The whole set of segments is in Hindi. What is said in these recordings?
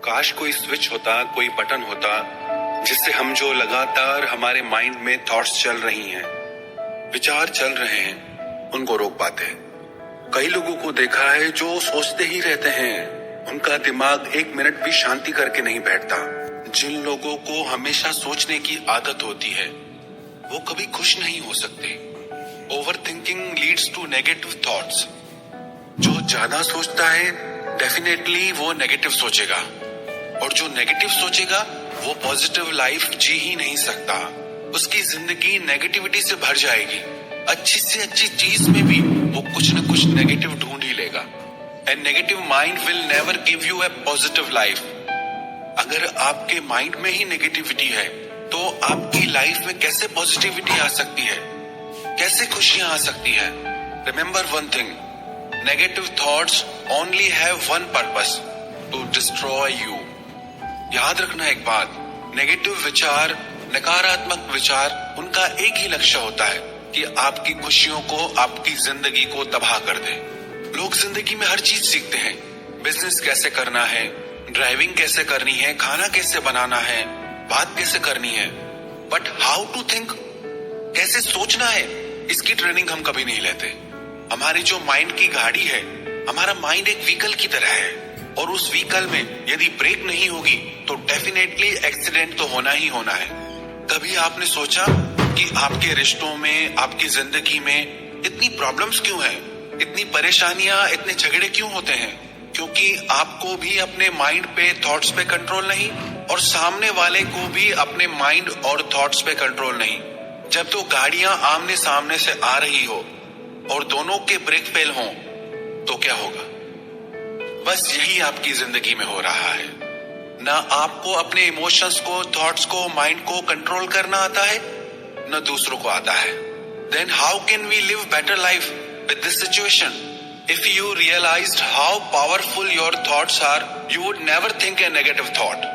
काश कोई स्विच होता, कोई बटन होता जिससे हम जो लगातार हमारे माइंड में थॉट्स चल रही हैं, विचार चल रहे हैं, उनको रोक पाते। कई लोगों को देखा है जो सोचते ही रहते हैं, उनका दिमाग एक मिनट भी शांति करके नहीं बैठता। जिन लोगों को हमेशा सोचने की आदत होती है वो कभी खुश नहीं हो सकते। Overthinking leads to negative thoughts. जो ज्यादा सोचता है डेफिनेटली वो नेगेटिव सोचेगा, और जो नेगेटिव सोचेगा वो पॉजिटिव लाइफ जी ही नहीं सकता। उसकी जिंदगी नेगेटिविटी से भर जाएगी। अच्छी से अच्छी चीज में भी वो कुछ न कुछ नेगेटिव ढूंढ ही लेगा। And negative mind will never give U A positive life. अगर आपके माइंड में ही नेगेटिविटी है तो आपकी लाइफ में कैसे पॉजिटिविटी आ सकती है, कैसे खुशियां आ सकती है? Remember one thing, negative thoughts only have one purpose, to destroy you. याद रखना एक बात, नेगेटिव विचार, नकारात्मक विचार, उनका एक ही लक्ष्य होता है कि आपकी खुशियों को, आपकी जिंदगी को तबाह कर दे। लोग जिंदगी में हर चीज सीखते हैं। बिजनेस कैसे करना है, ड्राइविंग कैसे करनी है, खाना कैसे बनाना है, बात कैसे करनी है, बट हाउ टू थिंक, कैसे सोचना है, इसकी ट्रेनिंग हम कभी नहीं लेते। हमारी जो माइंड की गाड़ी है, हमारा माइंड एक व्हीकल की तरह है, और उस व्हीकल में यदि ब्रेक नहीं होगी तो डेफिनेटली एक्सीडेंट तो होना ही होना है। कभी आपने सोचा कि आपके रिश्तों में, आपकी जिंदगी में इतनी प्रॉब्लम्स क्यों हैं, इतनी परेशानियां, इतने झगड़े क्यों होते हैं? क्योंकि आपको भी अपने माइंड पे, थॉट्स पे कंट्रोल नहीं, और सामने वाले को भी अपने माइंड और थॉट्स पे कंट्रोल नहीं। जब तो गाड़ियां आमने सामने से आ रही हो और दोनों के ब्रेक फेल हों तो क्या होगा? बस यही आपकी जिंदगी में हो रहा है। ना आपको अपने इमोशंस को, थॉट्स को, माइंड को कंट्रोल करना आता है, न दूसरों को आता है। Then how can we live better life with this situation? If you realized how powerful your thoughts are, you would never think a negative thought.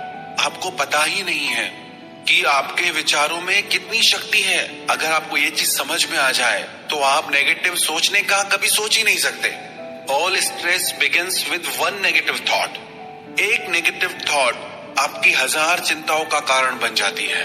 आपको पता ही नहीं है कि आपके विचारों में कितनी शक्ति है। अगर आपको ये चीज समझ में आ जाए तो आप नेगेटिव सोचने का कभी सोच ही नहीं सकते। All stress begins with one negative thought. एक नेगेटिव थॉट आपकी 1000 चिंताओं का कारण बन जाती है।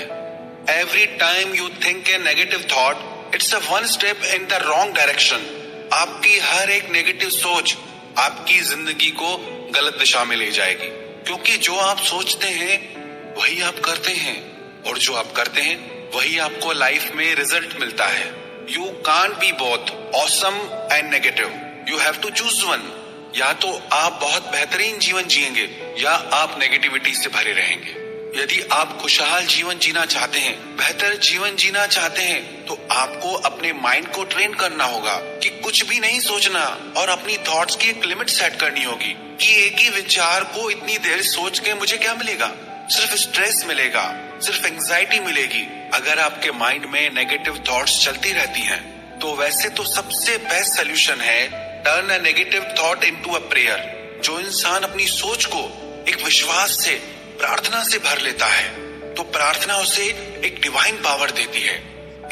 Every time you think a negative thought, it's a one step in the wrong direction. आपकी हर एक नेगेटिव सोच आपकी जिंदगी को गलत दिशा में ले जाएगी, क्योंकि जो आप सोचते हैं वही आप करते हैं, और जो आप करते हैं वही आपको लाइफ में रिजल्ट मिलता है। You can't be both awesome and negative, you have to choose one. या तो आप बहुत बेहतरीन जीवन जिएंगे या आप नेगेटिविटी से भरे रहेंगे। यदि आप खुशहाल जीवन जीना चाहते हैं, बेहतर जीवन जीना चाहते हैं, तो आपको अपने माइंड को ट्रेन करना होगा कि कुछ भी नहीं सोचना, और अपनी थॉट्स की एक लिमिट सेट करनी होगी कि एक ही विचार को इतनी देर सोच के मुझे क्या मिलेगा? सिर्फ स्ट्रेस मिलेगा, सिर्फ एंजाइटी मिलेगी। अगर आपके माइंड में नेगेटिव थॉट्स चलती रहती हैं, तो वैसे तो सबसे बेस्ट सोल्यूशन है turn a negative thought into a prayer. जो इंसान अपनी सोच को एक विश्वास से, प्रार्थना से भर लेता है, तो प्रार्थना उसे एक डिवाइन पावर देती है,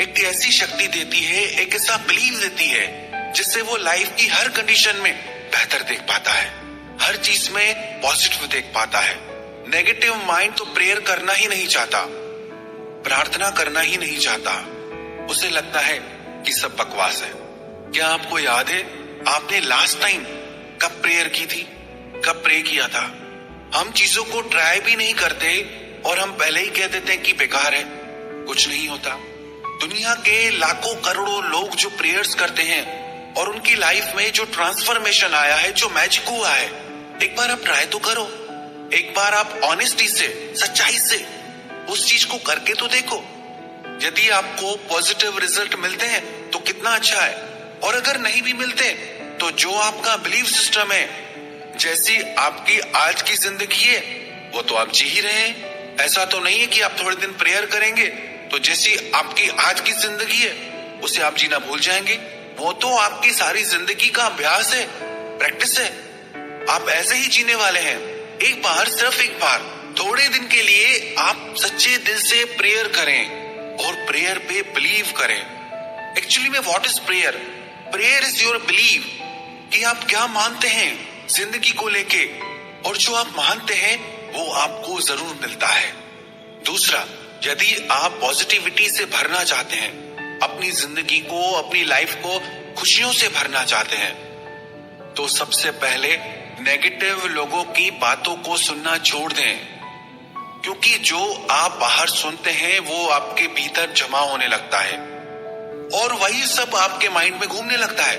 एक ऐसी शक्ति देती है, एक ऐसा बिलीव देती है जिससे वो लाइफ की हर कंडीशन में बेहतर देख पाता है, हर चीज में पॉजिटिव देख पाता है। नेगेटिव माइंड तो प्रेयर करना ही नहीं चाहता, प्रार्थना करना ही नहीं चाहता। उसे लगता है कि सब बकवास है। क्या आपको याद है आपने लास्ट टाइम कब प्रेयर की थी, कब प्रे किया था? हम चीजों को ट्राई भी नहीं करते और हम पहले ही कह देते हैं कि बेकार है, कुछ नहीं होता। दुनिया के लाखों करोड़ों लोग जो प्रेयर्स करते हैं और उनकी लाइफ में जो ट्रांसफॉर्मेशन आया है, जो मैजिक हुआ है, एक बार आप ट्राई तो करो। एक बार आप ऑनेस्टी से, सच्चाई से उस चीज को करके तो देखो। यदि आपको पॉजिटिव रिजल्ट मिलते हैं तो कितना अच्छा है, और अगर नहीं भी मिलते तो जो आपका बिलीफ सिस्टम है, जैसी आपकी आज की जिंदगी है वो तो आप जी ही रहे हैं। ऐसा तो नहीं है कि आप थोड़े दिन प्रेयर करेंगे तो जैसी आपकी आज की जिंदगी है उसे आप जीना भूल जाएंगे। वो तो आपकी सारी जिंदगी का अभ्यास है, प्रैक्टिस है। आप ऐसे ही जीने वाले हैं। एक बार, सिर्फ एक बार, थोड़े दिन के लिए आप सच्चे दिल से प्रेयर करें और प्रेयर पे बिलीव करें। एक्चुअली में what is prayer? Prayer is your believe, कि आप क्या मानते हैं जिंदगी को लेके, और जो आप मानते हैं वो आपको जरूर मिलता है। दूसरा, यदि आप पॉजिटिविटी से भरना चाहते हैं, अपनी जिंदगी को, अपनी लाइफ को खुशियों से भरना चाहते हैं, तो सबसे पहले नेगेटिव लोगों की बातों को सुनना छोड़ दें, क्योंकि जो आप बाहर सुनते हैं वो आपके भीतर जमा होने लगता है और वही सब आपके माइंड में घूमने लगता है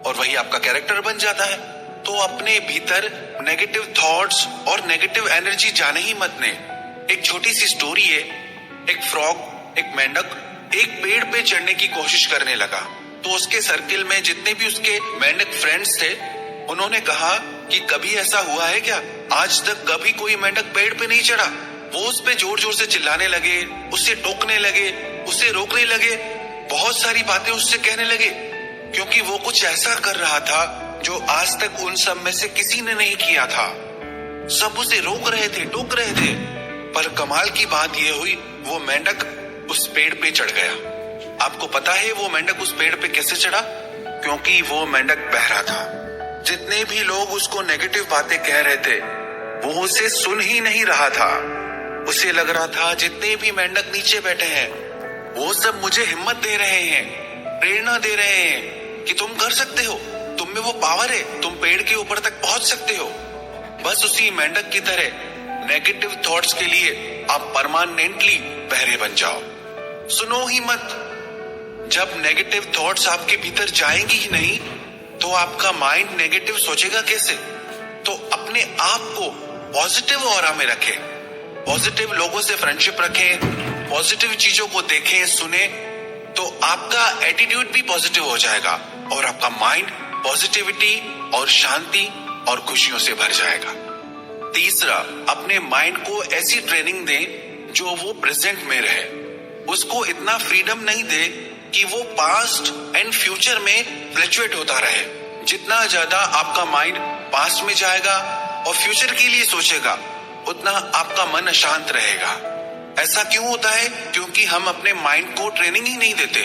और वही आपका कैरेक्टर बन जाता है। तो अपने भीतर नेगेटिव थॉट्स और नेगेटिव एनर्जी जाने ही मत दें। एक छोटी सी स्टोरी है, एक फ्रॉग, एक मेंढक एक पेड़ पे चढ़ने की कोशिश करने लगा। तो उसके सर्किल में जितने भी उसके मेंढक फ्रेंड्स थे, उन्होंने कहा कि कभी ऐसा हुआ है क्या, आज तक कभी कोई मेंढक पेड़ पे नहीं चढ़ा। वो उस पे जोर जोर से चिल्लाने लगे, उससे टोकने लगे, उसे रोकने लगे, बहुत सारी बातें उससे कहने लगे, क्योंकि वो कुछ ऐसा कर रहा था जो आज तक उन सब में से किसी ने नहीं किया था। सब उसे रोक रहे थे, टोक रहे थे, पर कमाल की बात यह हुई, वो मेंढक उस पेड़ पे चढ़ गया। आपको पता है वो मेंढक उस पेड़ पे कैसे चढ़ा? क्योंकि वो मेंढक बहरा था। जितने भी लोग उसको नेगेटिव बातें कह रहे थे, वो उसे सुन ही नहीं रहा था। उसे लग रहा था जितने भी मेंढक नीचे बैठे हैं, वो सब मुझे हिम्मत दे रहे हैं, प्रेरणा दे रहे हैं कि तुम कर सकते हो, तुम में वो पावर है, तुम पेड़ के ऊपर तक पहुंच सकते हो। बस उसी मेंढक की तरह नेगेटिव थॉट्स के लिए आप परमानेंटली बहरे बन जाओ। सुनो ही मत। जब नेगेटिव थॉट्स आपके भीतर जाएंगी ही नहीं, तो आपका माइंड नेगेटिव सोचेगा कैसे? तो अपने आप को पॉजिटिव ऑरा में रखें, पॉजिटिव लोगों से फ्रेंडशिप रखें, पॉजिटिव चीजों को देखें, सुने, तो आपका एटीट्यूड भी पॉजिटिव हो जाएगा और आपका माइंड पॉजिटिविटी और शांति और खुशियों से भर जाएगा। तीसरा, अपने माइंड को ऐसी ट्रेनिंग दें जो वो प्रेजेंट में रहे। उसको इतना फ्रीडम नहीं दे कि वो पास्ट एंड फ्यूचर में फ्लक्चुएट होता रहे। जितना ज्यादा आपका माइंड पास्ट में जाएगा और फ्यूचर के लिए सोचेगा, उतना आपका मन अशांत रहेगा। ऐसा क्यों होता है? क्योंकि हम अपने माइंड को ट्रेनिंग ही नहीं देते।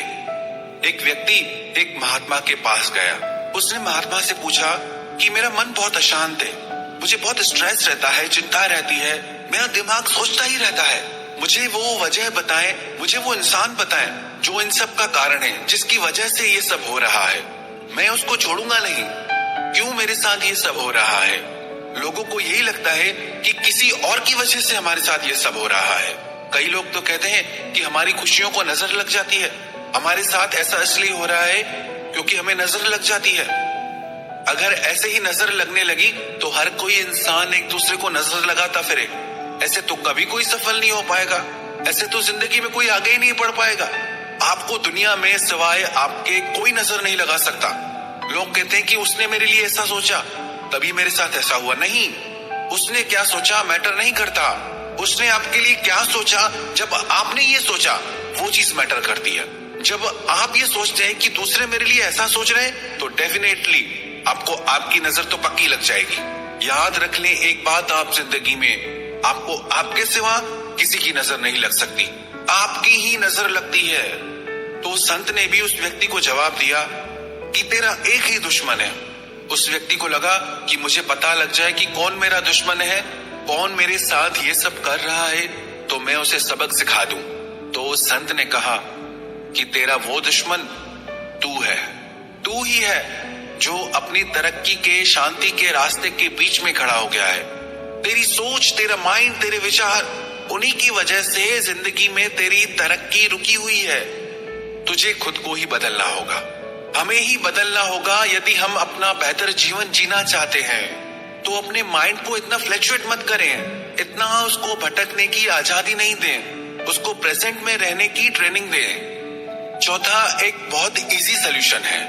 एक व्यक्ति एक महात्मा के पास गया। उसने महात्मा से पूछा कि मेरा मन बहुत अशांत है, मुझे बहुत स्ट्रेस रहता है, चिंता रहती है, मेरा दिमाग सोचता ही रहता है, मुझे वो वजह बताएं, मुझे वो इंसान बताएं जो इन सब का कारण है, जिसकी वजह से ये सब हो रहा है। मैं उसको छोड़ूंगा नहीं। क्यों मेरे साथ ये सब हो रहा है? लोगों को यही लगता है कि किसी और की वजह से हमारे साथ ये सब हो रहा है। कई लोग तो कहते हैं कि हमारी खुशियों को नजर लग जाती है। हमारे साथ ऐसा इसलिए हो रहा है क्योंकि हमें नजर लग जाती है। अगर ऐसे ही नजर लगने लगी तो हर कोई इंसान एक दूसरे को नजर लगाता फिरे। ऐसे तो कभी कोई सफल नहीं हो पाएगा, ऐसे तो जिंदगी में कोई आगे ही नहीं बढ़ पाएगा। आपको दुनिया में सिवाय आपके कोई नजर नहीं लगा सकता। लोग कहते हैं कि उसने मेरे लिए ऐसा सोचा तभी मेरे साथ ऐसा हुआ। नहीं, उसने क्या सोचा मैटर नहीं करता। उसने आपके लिए क्या सोचा, जब आपने ये सोचा वो चीज मैटर करती है। जब आप ये सोचते हैं कि दूसरे मेरे लिए ऐसा सोच रहे हैं, तो डेफिनेटली आपको आपकी नजर तो पक्की लग जाएगी। याद रख लें एक बात, आप जिंदगी में आपको आपके सिवा किसी की नजर नहीं लग सकती, आपकी ही नजर लगती है। तो संत ने भी उस व्यक्ति को जवाब दिया कि तेरा एक ही दुश्मन है। उस व्यक्ति को लगा कि मुझे पता लग जाए कि कौन मेरा दुश्मन है, कौन मेरे साथ ये सब कर रहा है, तो मैं उसे सबक सिखा दूं। तो संत ने कहा कि तेरा वो दुश्मन तू है, तू ही है जो अपनी तरक्की के, शांति के रास्ते के बीच में खड़ा हो गया है। तेरी सोच, तेरा माइंड, तेरे विचार, उन्हीं की वजह से जिंदगी में तेरी तरक्की रुकी हुई है। तुझे खुद को ही बदलना होगा, हमें ही बदलना होगा। यदि हम अपना बेहतर जीवन जीना चाहते हैं तो अपने माइंड को इतना फ्लक्चुएट मत करें, इतना उसको भटकने की आजादी नहीं दें, उसको प्रेजेंट में रहने की ट्रेनिंग दें। चौथा, एक बहुत इजी सोल्यूशन है।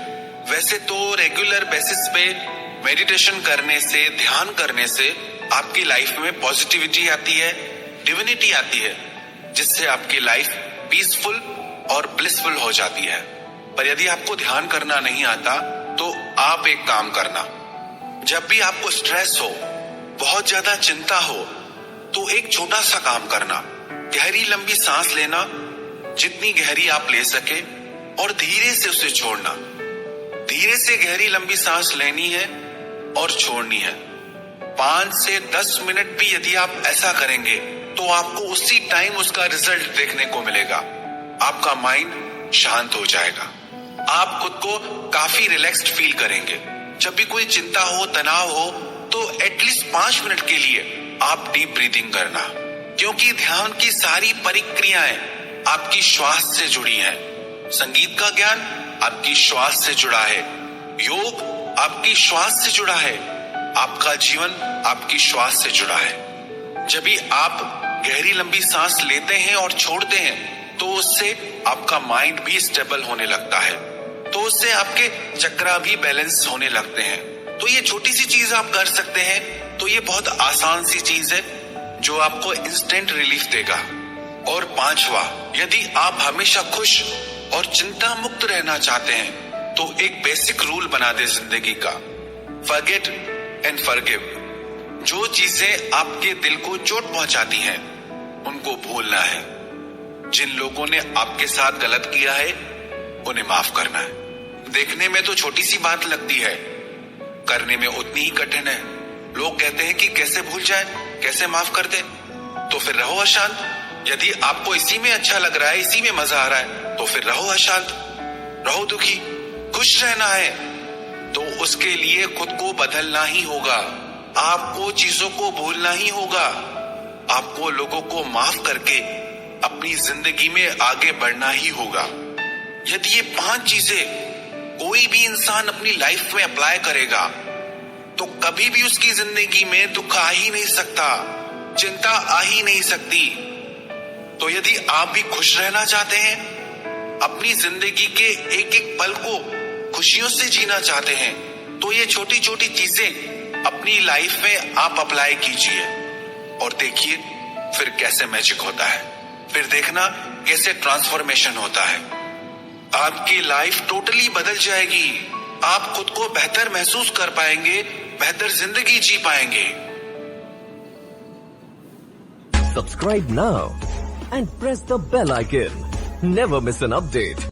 वैसे तो रेगुलर बेसिस पे मेडिटेशन करने से, ध्यान करने से आपकी लाइफ में पॉजिटिविटी आती है, डिविनिटी आती है, जिससे आपकी लाइफ पीसफुल और ब्लिसफुल हो जाती है। पर यदि आपको ध्यान करना नहीं आता तो आप एक काम करना, जब भी आपको स्ट्रेस हो, बहुत ज्यादा चिंता हो, तो एक छोटा सा काम करना, गहरी लंबी सांस लेना, जितनी गहरी आप ले सके, और धीरे से उसे छोड़ना। धीरे से गहरी लंबी सांस लेनी है और छोड़नी है। 5 से 10 मिनट भी यदि आप ऐसा करेंगे तो आपको उसी टाइम उसका रिजल्ट देखने को मिलेगा। आपका माइंड शांत हो जाएगा, आप खुद को काफी रिलैक्स्ड फील करेंगे। जब भी कोई चिंता हो, तनाव हो, तो एटलीस्ट 5 मिनट के लिए आप डीप ब्रीदिंग करना, क्योंकि ध्यान की सारी प्रक्रियाएं आपकी श्वास से जुड़ी हैं। संगीत का ज्ञान आपकी श्वास से जुड़ा है, योग आपकी श्वास से जुड़ा है, आपका जीवन आपकी श्वास से जुड़ा है। जब भी आप गहरी लंबी सांस लेते हैं और छोड़ते हैं तो उससे आपका माइंड भी स्टेबल होने लगता है, तो उससे आपके चक्रा भी बैलेंस होने लगते हैं। तो ये छोटी सी चीज आप कर सकते हैं, तो ये बहुत आसान सी चीज है जो आपको इंस्टेंट रिलीफ देगा। और 5वां, यदि आप हमेशा खुश और चिंता मुक्त रहना चाहते हैं तो एक बेसिक रूल बना दे जिंदगी का, फॉरगेट एंड फॉरगिव। जो चीजें आपके दिल को चोट पहुंचाती हैं उनको भूलना है। जिन लोगों ने आपके साथ गलत किया है उन्हें माफ करना है। देखने में तो छोटी सी बात लगती है, करने में उतनी ही कठिन है। लोग कहते हैं कि कैसे भूल जाए, कैसे माफ कर दे। तो फिर रहो अशांत। यदि आपको इसी में अच्छा लग रहा है, इसी में मजा आ रहा है, तो फिर रहो अशांत, रहो दुखी। खुश रहना है तो उसके लिए खुद को बदलना ही होगा, आपको चीजों को भूलना ही होगा, आपको लोगों को माफ करके अपनी जिंदगी में आगे बढ़ना ही होगा। यदि ये 5 चीजें कोई भी इंसान अपनी लाइफ में अप्लाई करेगा तो कभी भी उसकी जिंदगी में दुख आ ही नहीं सकता, चिंता आ ही नहीं सकती। तो यदि आप भी खुश रहना चाहते हैं, अपनी जिंदगी के एक एक पल को खुशियों से जीना चाहते हैं, तो ये छोटी छोटी चीजें अपनी लाइफ में आप अप्लाई कीजिए और देखिए फिर कैसे मैजिक होता है। फिर देखना कैसे ट्रांसफॉर्मेशन होता है। आपकी लाइफ टोटली बदल जाएगी, आप खुद को बेहतर महसूस कर पाएंगे, बेहतर जिंदगी जी पाएंगे। Subscribe now and press the bell icon. Never miss an update.